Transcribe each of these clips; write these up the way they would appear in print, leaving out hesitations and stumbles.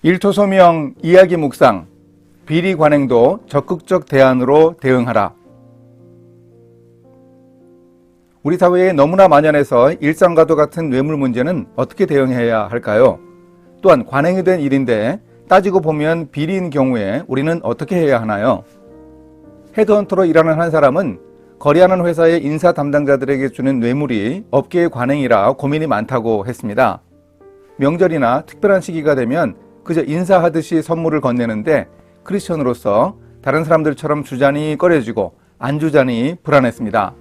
일토소명 이야기 묵상, 비리 관행도 적극적 대안으로 대응하라. 우리 사회에 너무나 만연해서 일상과도 같은 뇌물 문제는 어떻게 대응해야 할까요? 또한 관행이 된 일인데 따지고 보면 비리인 경우에 우리는 어떻게 해야 하나요? 헤드헌터로 일하는 한 사람은 거래하는 회사의 인사 담당자들에게 주는 뇌물이 업계의 관행이라 고민이 많다고 했습니다. 명절이나 특별한 시기가 되면 그저 인사하듯이 선물을 건네는데 크리스천으로서 다른 사람들처럼 주자니 꺼려지고 안 주자니 불안했습니다.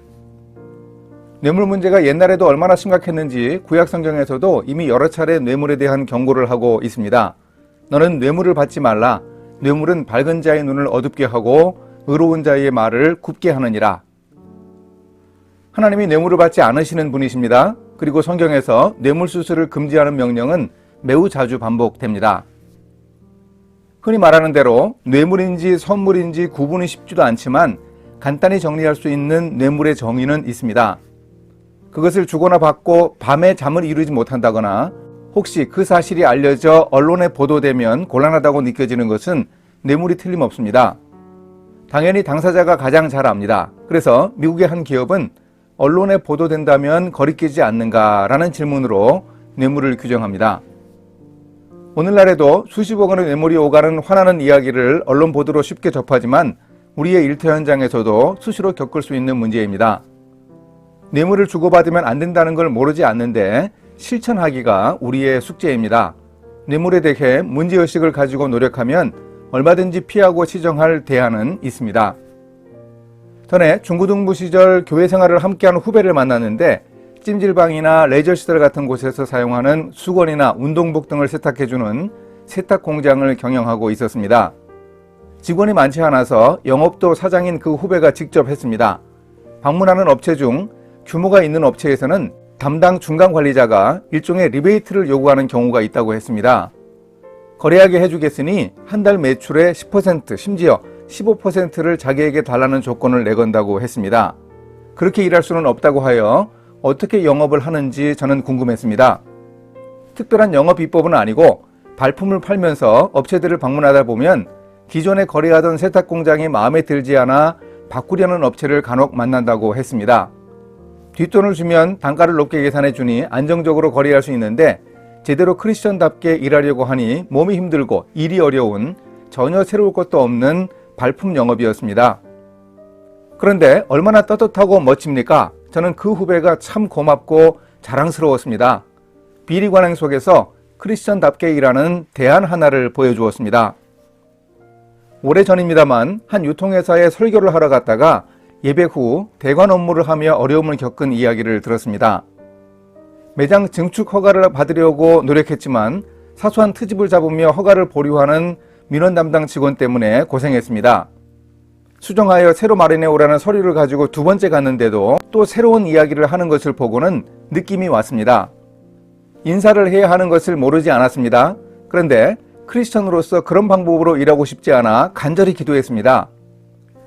뇌물 문제가 옛날에도 얼마나 심각했는지 구약 성경에서도 이미 여러 차례 뇌물에 대한 경고를 하고 있습니다. 너는 뇌물을 받지 말라. 뇌물은 밝은 자의 눈을 어둡게 하고 의로운 자의 말을 굽게 하느니라. 하나님이 뇌물을 받지 않으시는 분이십니다. 그리고 성경에서 뇌물 수수를 금지하는 명령은 매우 자주 반복됩니다. 흔히 말하는 대로 뇌물인지 선물인지 구분이 쉽지도 않지만 간단히 정리할 수 있는 뇌물의 정의는 있습니다. 그것을 주거나 받고 밤에 잠을 이루지 못한다거나 혹시 그 사실이 알려져 언론에 보도되면 곤란하다고 느껴지는 것은 뇌물이 틀림없습니다. 당연히 당사자가 가장 잘 압니다. 그래서 미국의 한 기업은 언론에 보도된다면 거리끼지 않는가라는 질문으로 뇌물을 규정합니다. 오늘날에도 수십억 원의 뇌물이 오가는 화나는 이야기를 언론 보도로 쉽게 접하지만 우리의 일터 현장에서도 수시로 겪을 수 있는 문제입니다. 뇌물을 주고받으면 안 된다는 걸 모르지 않는데 실천하기가 우리의 숙제입니다. 뇌물에 대해 문제의식을 가지고 노력하면 얼마든지 피하고 시정할 대안은 있습니다. 전에 중고등부 시절 교회 생활을 함께하는 후배를 만났는데 찜질방이나 레저시설 같은 곳에서 사용하는 수건이나 운동복 등을 세탁해주는 세탁 공장을 경영하고 있었습니다. 직원이 많지 않아서 영업도 사장인 그 후배가 직접 했습니다. 방문하는 업체 중 규모가 있는 업체에서는 담당 중간 관리자가 일종의 리베이트를 요구하는 경우가 있다고 했습니다. 거래하게 해주겠으니 한 달 매출의 10% 심지어 15%를 자기에게 달라는 조건을 내건다고 했습니다. 그렇게 일할 수는 없다고 하여 어떻게 영업을 하는지 저는 궁금했습니다. 특별한 영업 비법은 아니고 발품을 팔면서 업체들을 방문하다 보면 기존에 거래하던 세탁 공장이 마음에 들지 않아 바꾸려는 업체를 간혹 만난다고 했습니다. 뒷돈을 주면 단가를 높게 계산해 주니 안정적으로 거래할 수 있는데 제대로 크리스천답게 일하려고 하니 몸이 힘들고 일이 어려운 전혀 새로울 것도 없는 발품 영업이었습니다. 그런데 얼마나 떳떳하고 멋집니까? 저는 그 후배가 참 고맙고 자랑스러웠습니다. 비리 관행 속에서 크리스천답게 일하는 대안 하나를 보여주었습니다. 오래전입니다만 한 유통회사에 설교를 하러 갔다가 예배 후 대관 업무를 하며 어려움을 겪은 이야기를 들었습니다. 매장 증축 허가를 받으려고 노력했지만 사소한 트집을 잡으며 허가를 보류하는 민원 담당 직원 때문에 고생했습니다. 수정하여 새로 마련해 오라는 서류를 가지고 두 번째 갔는데도 또 새로운 이야기를 하는 것을 보고는 느낌이 왔습니다. 인사를 해야 하는 것을 모르지 않았습니다. 그런데 크리스천으로서 그런 방법으로 일하고 싶지 않아 간절히 기도했습니다.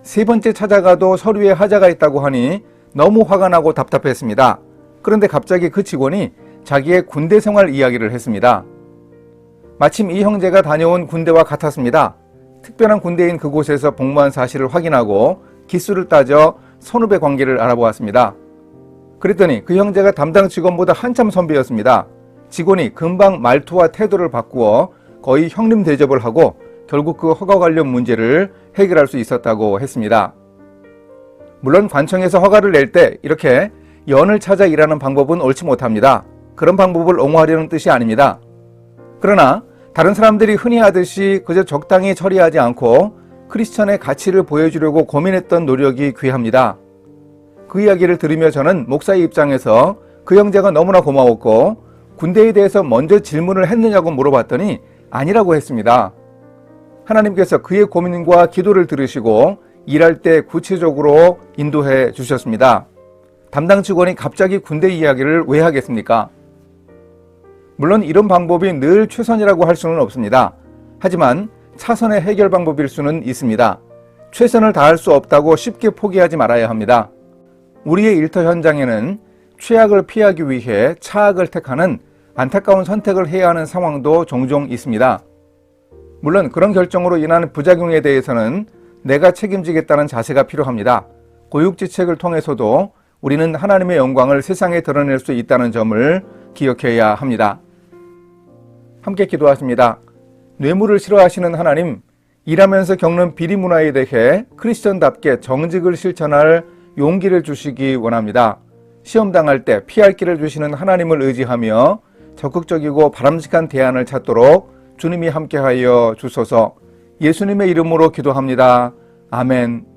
세 번째 찾아가도 서류에 하자가 있다고 하니 너무 화가 나고 답답했습니다. 그런데 갑자기 그 직원이 자기의 군대 생활 이야기를 했습니다. 마침 이 형제가 다녀온 군대와 같았습니다. 특별한 군대인 그곳에서 복무한 사실을 확인하고 기수를 따져 선후배 관계를 알아보았습니다. 그랬더니 그 형제가 담당 직원보다 한참 선배였습니다. 직원이 금방 말투와 태도를 바꾸어 거의 형님 대접을 하고 결국 그 허가 관련 문제를 해결할 수 있었다고 했습니다. 물론 관청에서 허가를 낼 때 이렇게 연을 찾아 일하는 방법은 옳지 못합니다. 그런 방법을 옹호하려는 뜻이 아닙니다. 그러나 다른 사람들이 흔히 하듯이 그저 적당히 처리하지 않고 크리스천의 가치를 보여주려고 고민했던 노력이 귀합니다. 그 이야기를 들으며 저는 목사의 입장에서 그 형제가 너무나 고마웠고 군대에 대해서 먼저 질문을 했느냐고 물어봤더니 아니라고 했습니다. 하나님께서 그의 고민과 기도를 들으시고 일할 때 구체적으로 인도해 주셨습니다. 담당 직원이 갑자기 군대 이야기를 왜 하겠습니까? 물론 이런 방법이 늘 최선이라고 할 수는 없습니다. 하지만 차선의 해결 방법일 수는 있습니다. 최선을 다할 수 없다고 쉽게 포기하지 말아야 합니다. 우리의 일터 현장에는 최악을 피하기 위해 차악을 택하는 안타까운 선택을 해야 하는 상황도 종종 있습니다. 물론 그런 결정으로 인한 부작용에 대해서는 내가 책임지겠다는 자세가 필요합니다. 고육지책을 통해서도 우리는 하나님의 영광을 세상에 드러낼 수 있다는 점을 기억해야 합니다. 함께 기도하십니다. 뇌물을 싫어하시는 하나님, 일하면서 겪는 비리 문화에 대해 크리스천답게 정직을 실천할 용기를 주시기 원합니다. 시험 당할 때 피할 길을 주시는 하나님을 의지하며 적극적이고 바람직한 대안을 찾도록 주님이 함께하여 주소서. 예수님의 이름으로 기도합니다. 아멘.